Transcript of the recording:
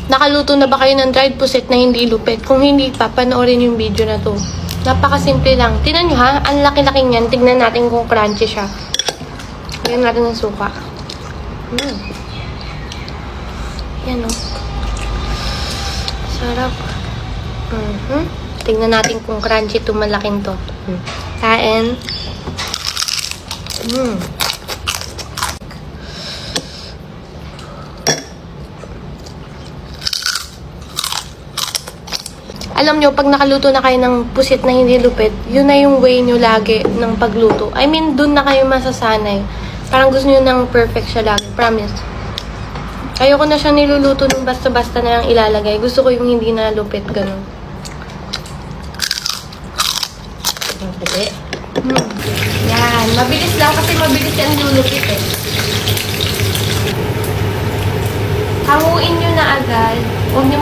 Nakaluto na ba kayo ng dried puset na hindi lupit? Kung hindi pa, panoorin yung video na to. Napakasimple lang. Tingnan nyo ha, ang laki-laki niyan. Tignan natin kung crunchy siya. Lagyan natin ng suka. Yan o. Sarap. Tignan natin kung crunchy to, malaking to. Kain. Alam nyo, pag nakaluto na kayo ng pusit na hindi lupit, yun na yung way nyo lagi ng pagluto. I mean, dun na kayo masasanay. Parang gusto nyo ng perfect siya lagi. Promise. Ayoko na siya niluluto ng basta-basta na lang ilalagay. Gusto ko yung hindi na lupit, ganun. Yan. Mabilis lang kasi mabilis yan lulupit eh. Hanguin nyo na agad. Huwag nyo